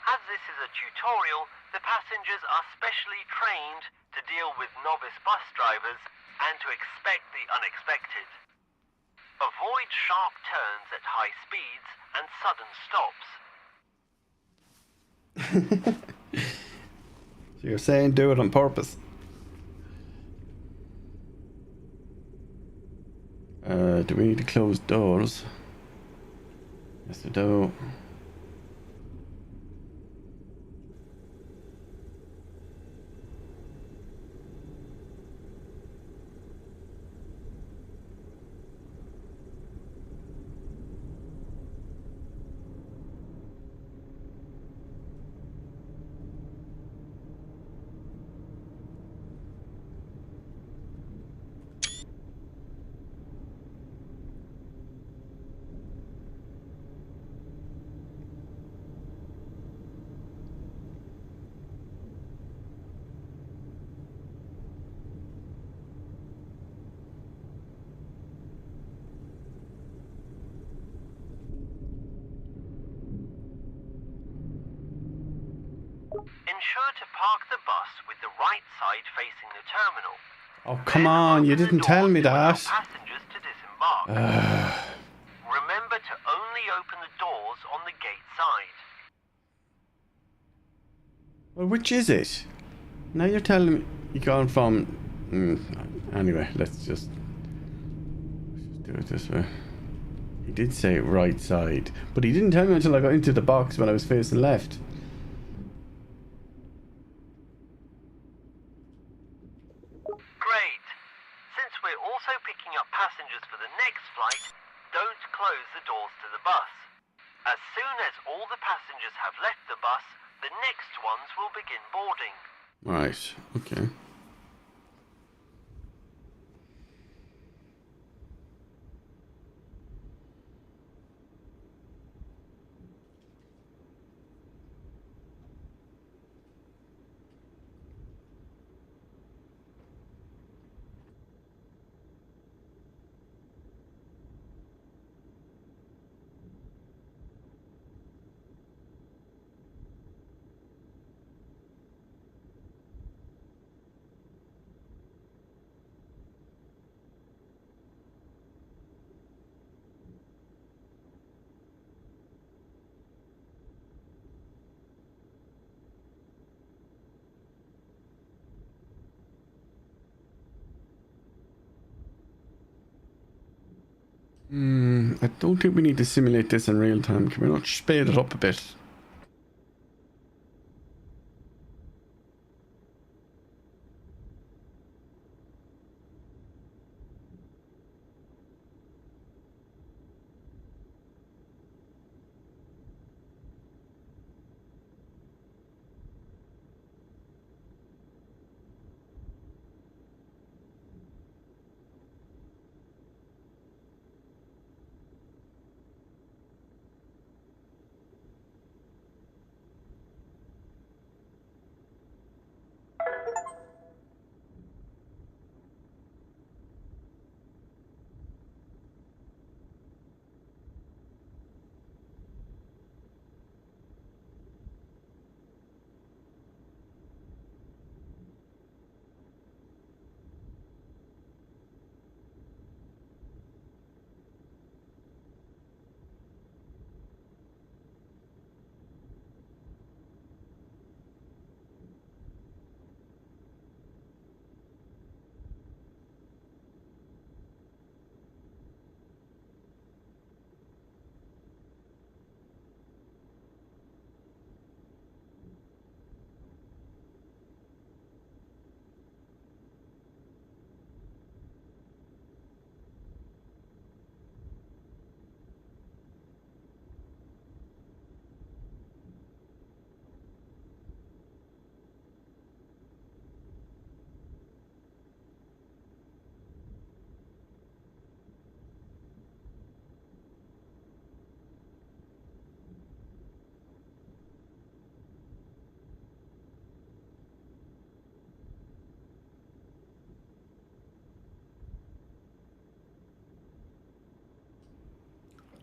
As this is a tutorial, the passengers are specially trained to deal with novice bus drivers and to expect the unexpected. Avoid sharp turns at high speeds and sudden stops. So you're saying do it on purpose? Do we need to close doors? Yes, we do. Ensure to park the bus with the right side facing the terminal. Oh, come on, you didn't tell me that. Passengers to disembark. Remember to only open the doors on the gate side. Well, which is it? Now you're telling me you're going from... Anyway, let's just do it this way. He did say right side, but he didn't tell me until I got into the box when I was facing left. Great. Since we're also picking up passengers for the next flight, don't close the doors to the bus. As soon as all the passengers have left the bus, the next ones will begin boarding. Right, okay. I don't think we need to simulate this in real time. Can we not speed it up a bit?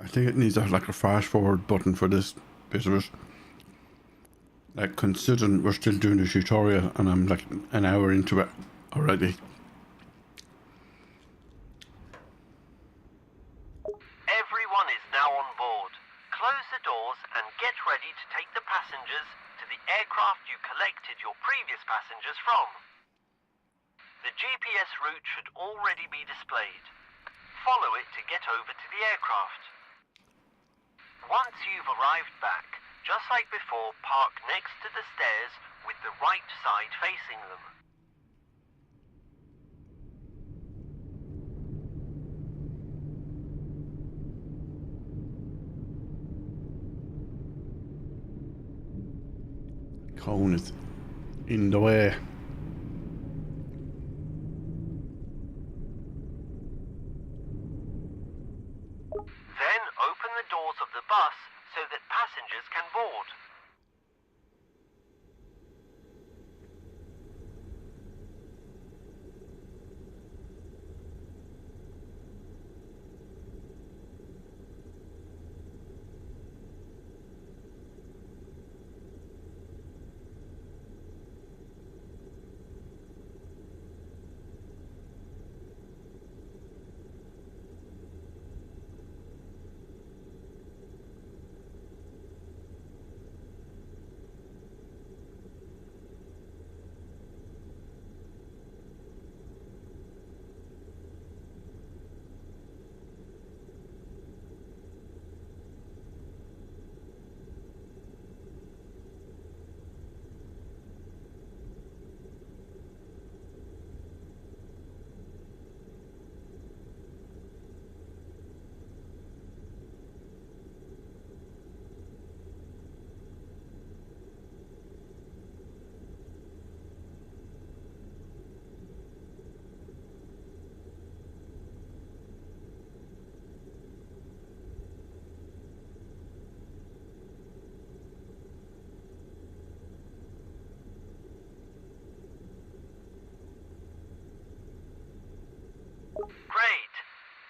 I think it needs like a fast forward button for this bit of it. Like, considering we're still doing the tutorial and I'm like an hour into it already. Everyone is now on board. Close the doors and get ready to take the passengers to the aircraft you collected your previous passengers from. The GPS route should already be displayed. Follow it to get over to the aircraft. Once you've arrived back, just like before, park next to the stairs with the right side facing them. Cone is in the way. Then open the doors of the bus so that passengers can board. Great!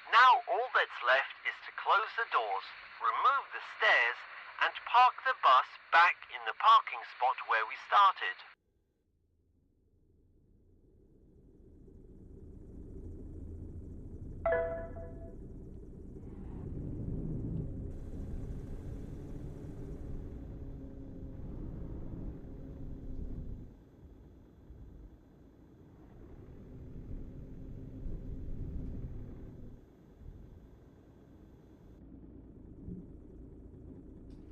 Now all that's left is to close the doors, remove the stairs, and park the bus back in the parking spot where we started.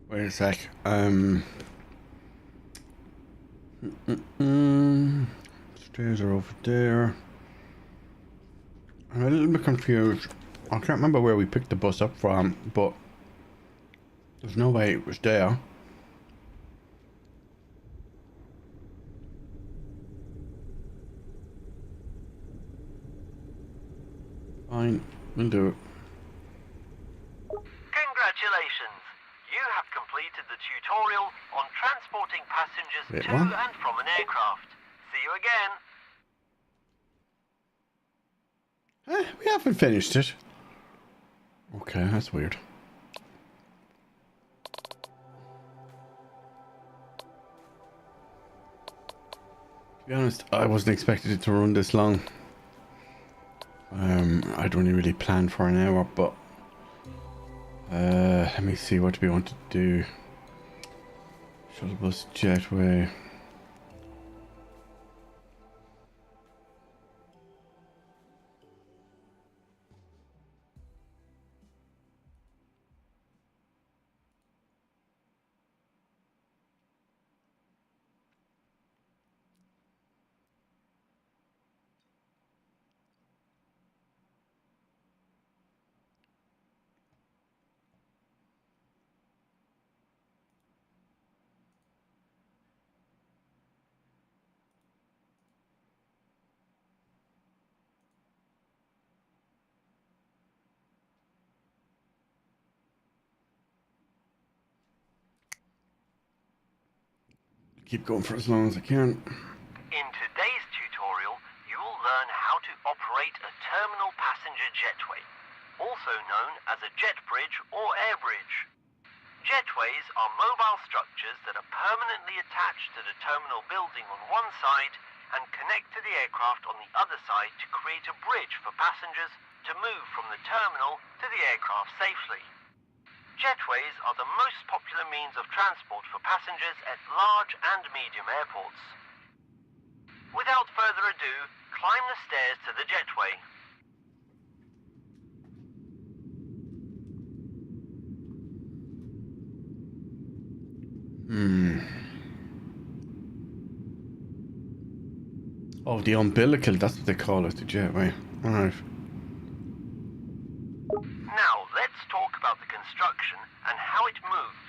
Wait a sec. Stairs are over there. I'm a little bit confused. I can't remember where we picked the bus up from, but there's no way it was there. Fine, we'll do it. Congratulations! You have completed the tutorial on transporting passengers Wait, to what? and from an aircraft. See you again! We haven't finished it. Okay, that's weird. To be honest, I wasn't expecting it to run this long. I'd only really planned for an hour, but let me see, what do we want to do? Shuttle bus, Jetway. Keep going for as long as I can. In today's tutorial, you will learn how to operate a terminal passenger jetway, also also known as a jet bridge or air bridge. Jetways are mobile structures that are permanently attached to the terminal building on one side and connect to the aircraft on the other side to create a bridge for passengers to move from the terminal to the aircraft safely. Jetways are the most popular means of transport for passengers at large and medium airports. Without further ado, climb the stairs to the jetway. Oh, the umbilical, that's what they call it, the jetway. Alright. Now, let's talk about the construction and how it moves.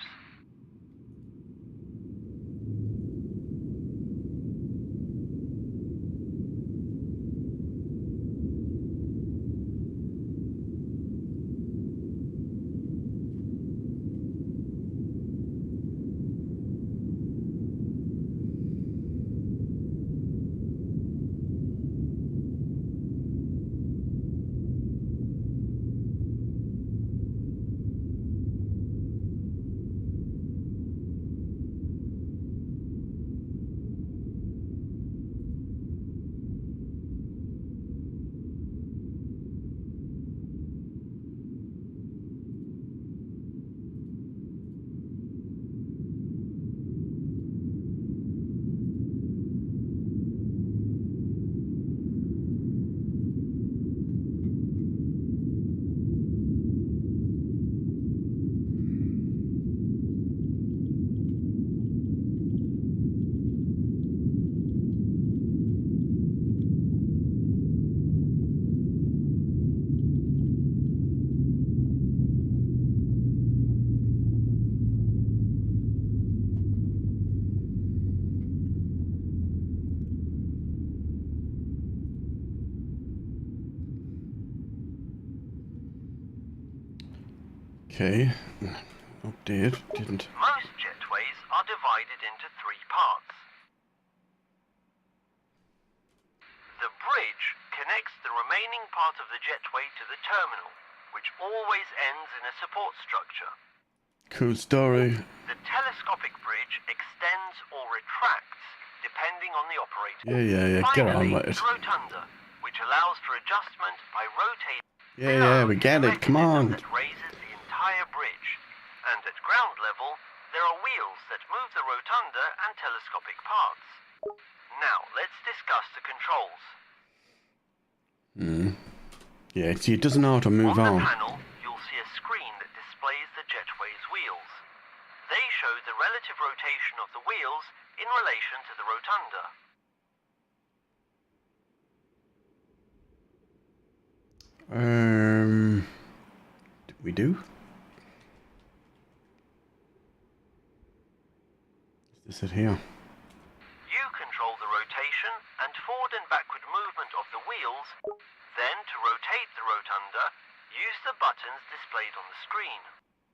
Okay. Update. Didn't. Most jetways are divided into three parts. The bridge connects the remaining part of the jetway to the terminal, which always ends in a support structure. Cool story. The telescopic bridge extends or retracts depending on the operator. Yeah. Get on Finally, with it. the rotunda, which allows for adjustment by rotating. Yeah, we get it. Come on. That raises the entire bridge, and at ground level, there are wheels that move the rotunda and telescopic parts. Now, let's discuss the controls. Yeah, see, it doesn't auto move On the on. panel, you'll see a screen that displays the jetway's wheels. They show the relative rotation of the wheels in relation to the rotunda. We do? Is this it here? You control the rotation and forward and backward movement of the wheels. Then, to rotate the rotunda, use the buttons displayed on the screen.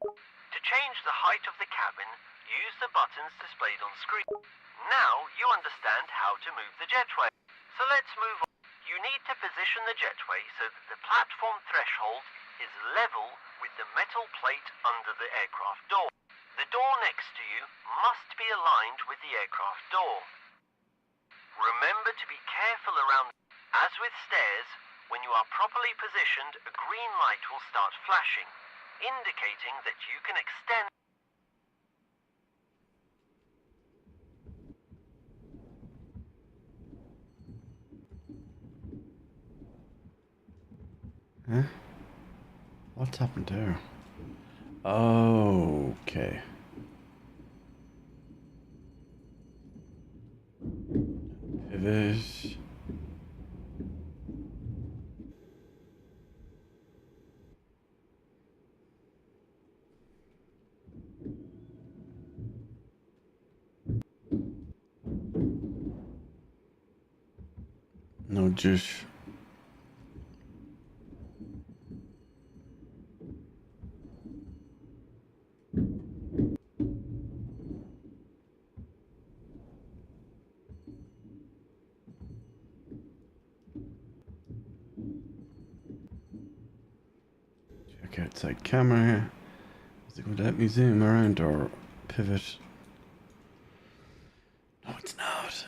To change the height of the cabin, use the buttons displayed on screen. Now, you understand how to move the jetway. So let's move on. You need to position the jetway so that the platform threshold is level with the metal plate under the aircraft door. The door next to you must be aligned with the aircraft door. Remember to be careful around. As with stairs, when you are properly positioned, a green light will start flashing, indicating that you can extend. Huh? What's happened there? Oh, okay. Pivot. No, just. Check outside camera. Is it going to let me zoom around or pivot? No, it's not.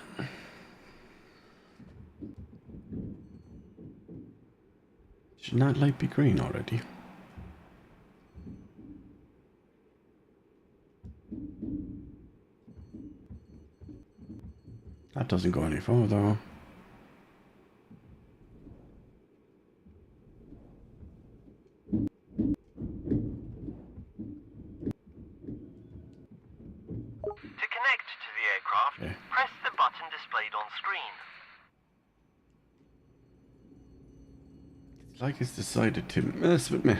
Should that light be green already? That doesn't go any further. To connect to the aircraft, Okay. press the button displayed on screen. It's like it's decided to mess with me.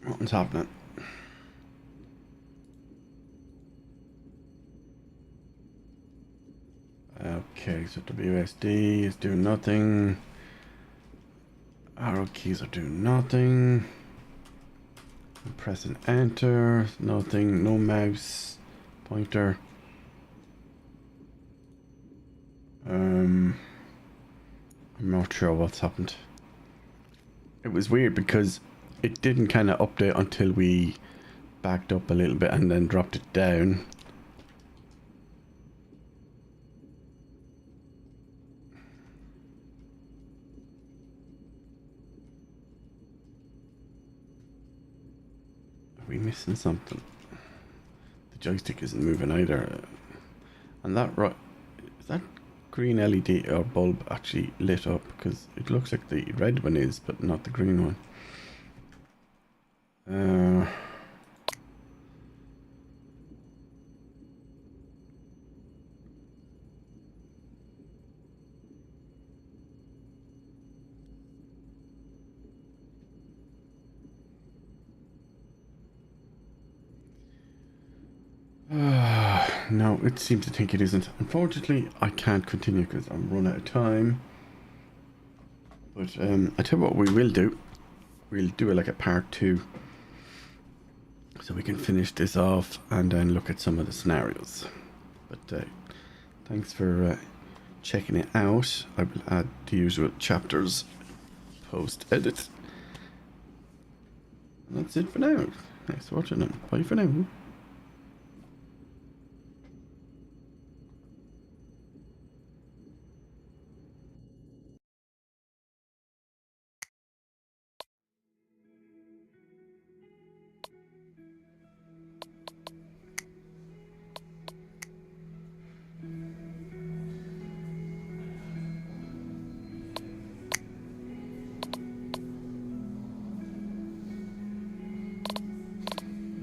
What's happening? Okay, so WSD is doing nothing. Arrow keys are doing nothing. I'm pressing enter, nothing, no mouse pointer. I'm not sure what's happened. It was weird because it didn't kind of update until we backed up a little bit and then dropped it down. Are we missing something? The joystick isn't moving either. And that is that green LED or bulb actually lit up? Because it looks like the red one is, but not the green one. No, it seems to think it isn't. Unfortunately, I can't continue because I'm run out of time. But I tell you what we will do. We'll do it like a part 2. So we can finish this off and then look at some of the scenarios. But thanks for checking it out. I will add the usual chapters post-edit. And that's it for now. Thanks for watching and bye for now.